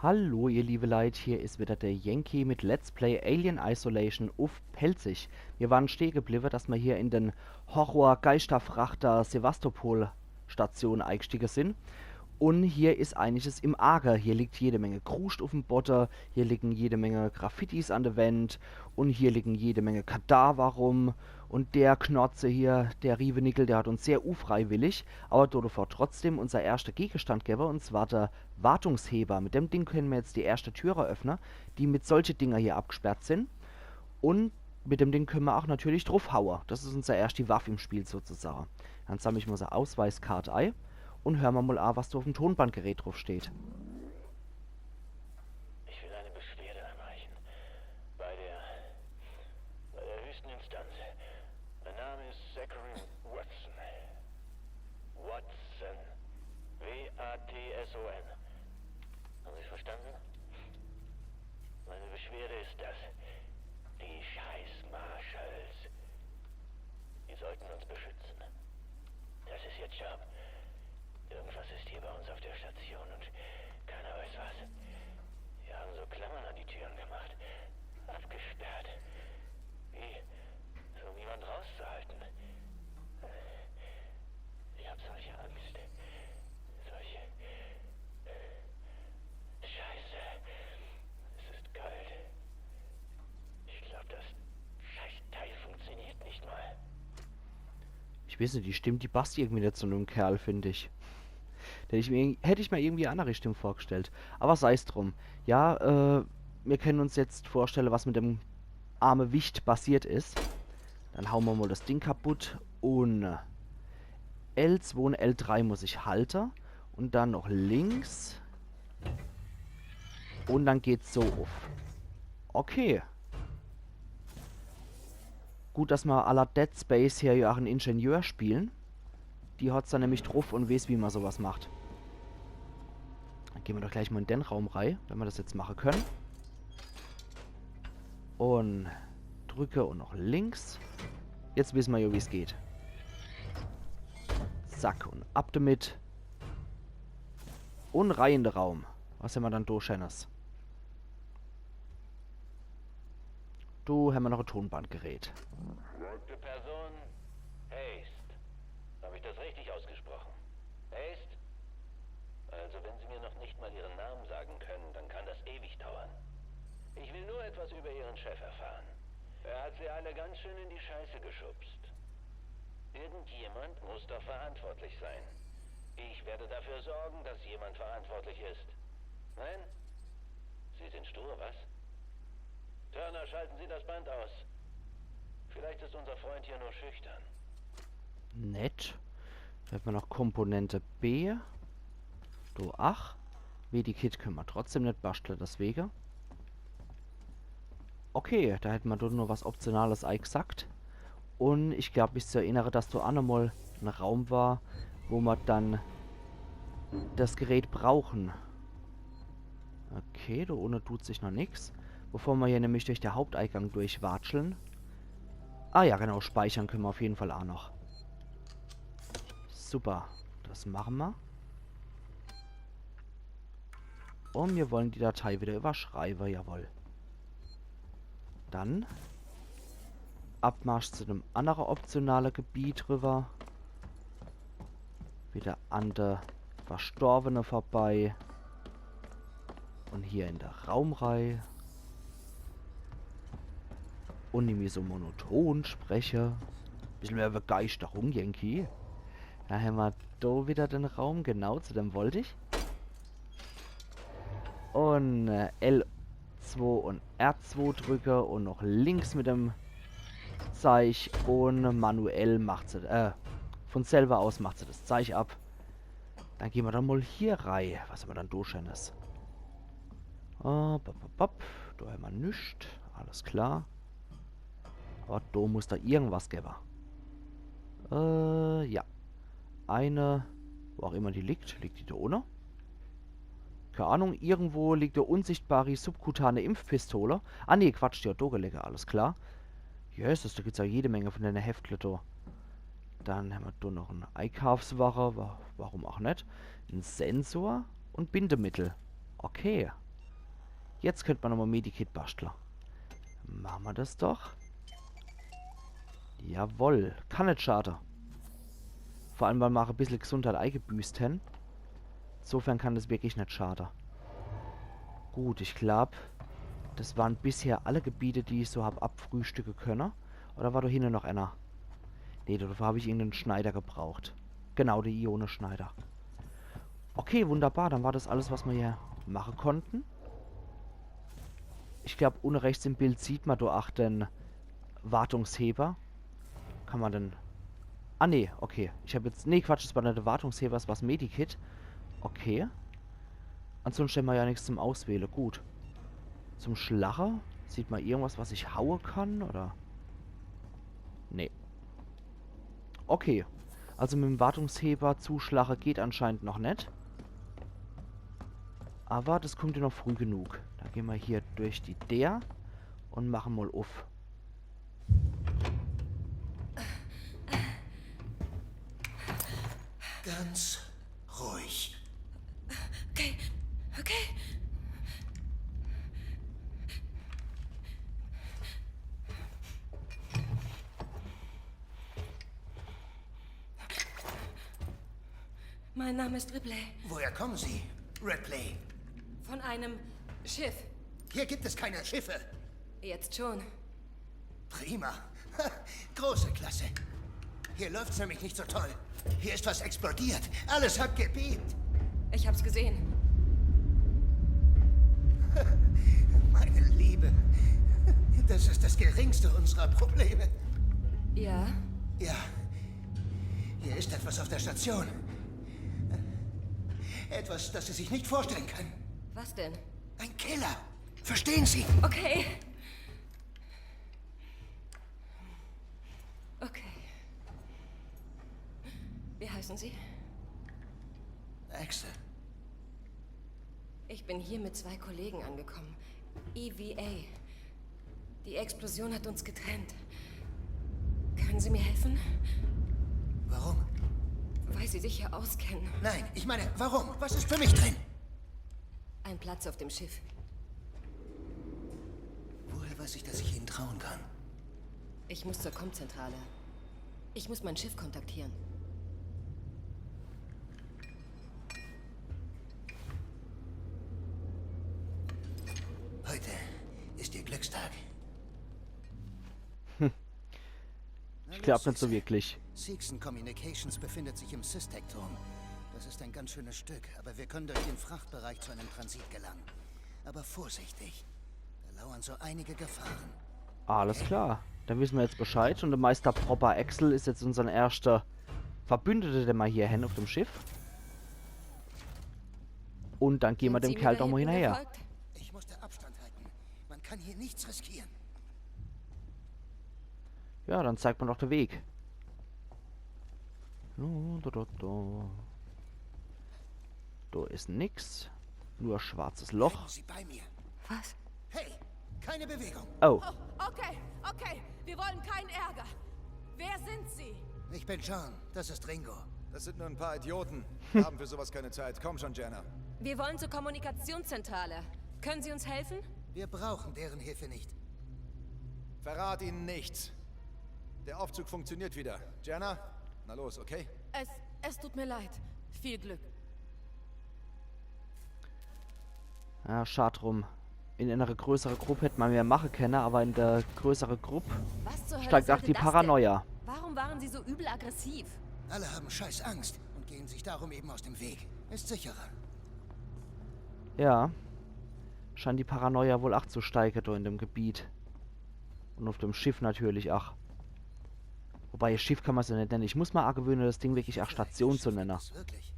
Hallo ihr liebe Leute, hier ist wieder der Yankee mit Let's Play Alien Isolation auf Pelzig. Wir waren stehen geblieben, dass wir hier in den Horror-Geisterfrachter Sevastopol-Station eingestiegen sind. Und hier ist einiges im Arger. Hier liegt jede Menge Kruscht auf dem Boden, hier liegen jede Menge Graffitis an der Wand und hier liegen jede Menge Kadaver rum. Und der Knorze hier, der Rievenickel, der hat uns sehr unfreiwillig, aber dort trotzdem unser erster Gegenstand gegeben, und zwar der Wartungsheber. Mit dem Ding können wir jetzt die erste Türe öffnen, die mit solche Dinger hier abgesperrt sind. Und mit dem Ding können wir auch natürlich draufhauen. Das ist unser erste Waffe im Spiel sozusagen. Dann sammle ich mal unsere Ausweiskarte ein und hören wir mal an, was da auf dem Tonbandgerät drauf steht. Ich will eine Beschwerde einreichen. Bei der höchsten Instanz. Mein Name ist Zachary Watson. Watson. W-A-T-S-O-N. Haben Sie es verstanden? Meine Beschwerde ist das. Die Scheiß-Marshalls. Die sollten uns beschützen. Das ist ihr Job. Irgendwas ist hier bei uns auf der Station und keiner weiß was. Wir haben so Klammern an die Türen gemacht. Abgesperrt. Wie, um niemand rauszuhalten. Ich hab solche Angst. Solche... Scheiße. Es ist kalt. Ich glaube, das Scheißteil funktioniert nicht mal. Ich weiß nicht, die Stimme, die passt irgendwie nicht zu einem Kerl, finde ich. Hätte ich mir irgendwie eine andere Stimme vorgestellt. Aber sei es drum. Ja, wir können uns jetzt vorstellen, was mit dem armen Wicht passiert ist. Dann hauen wir mal das Ding kaputt. Und L2 und L3 muss ich halten. Und dann noch links. Und dann geht's so auf. Okay. Gut, dass wir à la Dead Space hier ja auch einen Ingenieur spielen. Die hat's dann nämlich drauf und weiß, wie man sowas macht. Dann gehen wir doch gleich mal in den Raum rein, wenn wir das jetzt machen können. Und drücke und noch links. Jetzt wissen wir ja, wie es geht. Zack, und ab damit. Und rein in den Raum. Was haben wir dann durchschenners? Du haben wir noch ein Tonbandgerät. Gute Person, Haste. Habe ich das richtig ausgesprochen? Haste? Also wenn Sie mir noch nicht mal Ihren Namen sagen können, dann kann das ewig dauern. Ich will nur etwas über Ihren Chef erfahren. Er hat Sie alle ganz schön in die Scheiße geschubst. Irgendjemand muss doch verantwortlich sein. Ich werde dafür sorgen, dass jemand verantwortlich ist. Nein? Sie sind stur, was? Turner, schalten Sie das Band aus. Vielleicht ist unser Freund hier nur schüchtern. Nett. Da haben wir noch Komponente B. Du, ach. Medikit können wir trotzdem nicht basteln, deswegen. Okay, da hätten wir doch nur was Optionales eingesackt. Und ich glaube, mich zu erinnern, dass da auch nochmal ein Raum war, wo wir dann das Gerät brauchen. Okay, da ohne tut sich noch nichts. Bevor wir hier nämlich durch den Haupteingang durchwatscheln. Ah ja, genau, speichern können wir auf jeden Fall auch noch. Super, das machen wir. Und wir wollen die Datei wieder überschreiben, jawohl. Dann Abmarsch zu einem anderen optionalen Gebiet rüber. Wieder an der Verstorbene vorbei. Und hier in der Raumreihe. Und ich mir so monoton spreche. Bisschen mehr Begeisterung, Yankee. Da haben wir da wieder den Raum. Genau, zu dem wollte ich. Und L2 und R2 drücke. Und noch links mit dem Zeich. Und manuell macht sie, von selber aus macht sie das Zeich ab. Dann gehen wir dann mal hier rein. Was haben wir dann durchschönes? Da haben wir nichts. Alles klar. Aber da muss da irgendwas geben. Ja. Eine, wo auch immer die liegt. Liegt die da ohne? Keine Ahnung. Irgendwo liegt der unsichtbare subkutane Impfpistole. Ah ne, Quatsch, die hat da gelegen. Alles klar. Jesus, da gibt es ja jede Menge von den Heftle da. Dann haben wir da noch eine Einkaufswache. Warum auch nicht? Ein Sensor und Bindemittel. Okay. Jetzt könnte man nochmal Medikit basteln. Machen wir das doch. Jawohl. Kann nicht schaden. Vor allem, weil wir auch ein bisschen Gesundheit eingebüßt haben. Insofern kann das wirklich nicht schaden. Gut, ich glaube, das waren bisher alle Gebiete, die ich so habe abfrühstücken können. Oder war da hinten noch einer? Ne, dafür habe ich irgendeinen Schneider gebraucht. Genau, der Ionenschneider. Okay, wunderbar. Dann war das alles, was wir hier machen konnten. Ich glaube, unten rechts im Bild sieht man da auch den Wartungsheber. Kann man denn... Ah, nee, okay. Ich habe jetzt... Nee, Quatsch, das war nicht der Wartungsheber, das war das Medikit. Okay. Ansonsten haben wir ja nichts zum Auswählen. Gut. Zum Schlacher? Sieht man irgendwas, was ich hauen kann, oder? Nee. Okay. Also mit dem Wartungsheber zuschlagen geht anscheinend noch nicht. Aber das kommt ja noch früh genug. Da gehen wir hier durch die der und machen mal auf. Ganz ruhig. Okay, okay. Mein Name ist Ripley. Woher kommen Sie, Ripley? Von einem Schiff. Hier gibt es keine Schiffe. Jetzt schon. Prima. Große Klasse. Hier läuft's nämlich nicht so toll. Hier ist was explodiert. Alles hat gebebt. Ich hab's gesehen. Meine Liebe. Das ist das geringste unserer Probleme. Ja? Ja. Hier ist etwas auf der Station. Etwas, das Sie sich nicht vorstellen können. Was denn? Ein Killer. Verstehen Sie? Okay. Okay. Wie heißen Sie? Axel. Ich bin hier mit 2 Kollegen angekommen. EVA. Die Explosion hat uns getrennt. Können Sie mir helfen? Warum? Weil Sie sich hier auskennen. Nein, ich meine, warum? Was ist für mich drin? Ein Platz auf dem Schiff. Woher weiß ich, dass ich Ihnen trauen kann? Ich muss zur Komzentrale. Ich muss mein Schiff kontaktieren. Heute ist Ihr Glückstag. Ich glaube nicht so wirklich. Seegson Communications befindet sich im Systec-Turm. Das ist ein ganz schönes Stück, aber wir können durch den Frachtbereich zu einem Transit gelangen. Aber vorsichtig, da lauern so einige Gefahren. Alles klar. Dann wissen wir jetzt Bescheid. Und der Meister Propper Axel ist jetzt unser erster Verbündeter, der mal hier hin auf dem Schiff. Und dann gehen wir dem Sind Sie Kerl mir doch da mal hinten hinterher. gefolgt? Ich musste Abstand halten. Man kann hier nichts riskieren. Ja, dann zeigt man doch den Weg. Da ist nix. Nur ein schwarzes Loch. Bleiben Sie bei mir. Was? Hey, keine Bewegung. Oh, Oh, okay, okay. Wir wollen keinen Ärger. Wer sind Sie? Ich bin John, das ist Ringo. Das sind nur ein paar Idioten. Wir haben für sowas keine Zeit. Komm schon, Jenna. Wir wollen zur Kommunikationszentrale. Können Sie uns helfen? Wir brauchen deren Hilfe nicht. Verrat ihnen nichts. Der Aufzug funktioniert wieder. Jenna, na los, okay? Es tut mir leid. Viel Glück. ja, schade drum. In einer größeren Gruppe hätte man mehr machen können, aber in der größeren Gruppe Was zur Hölle steigt auch sollte die das Paranoia. denn? Warum waren Sie so übel aggressiv? Alle haben scheiß Angst und gehen sich darum eben aus dem Weg. Ist sicherer. Ja. Scheint die Paranoia wohl auch zu steigen da in dem Gebiet. Und auf dem Schiff natürlich auch. Wobei, Schiff kann man es ja nicht nennen. Ich muss mal angewöhnen, das Ding wirklich auch Station zu nennen. Das wirklich.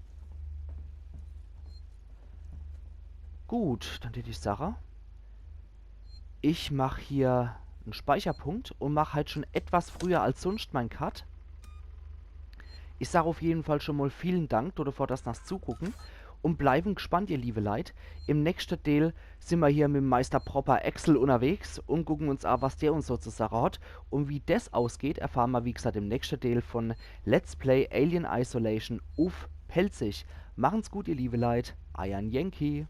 Gut, dann die Sache. Ich mache hier einen Speicherpunkt und mache halt schon etwas früher als sonst mein Cut. Ich sage auf jeden Fall schon mal vielen Dank dafür, dass das zugucken. Und bleiben gespannt, ihr liebe Leute. Im nächsten Teil sind wir hier mit dem Meister Propper Axel unterwegs und gucken uns an, was der uns so zur Sache hat. Und wie das ausgeht, erfahren wir, wie gesagt, im nächsten Teil von Let's Play Alien Isolation auf Pelzig. Machen's gut, ihr liebe Leute. Iron Yankee.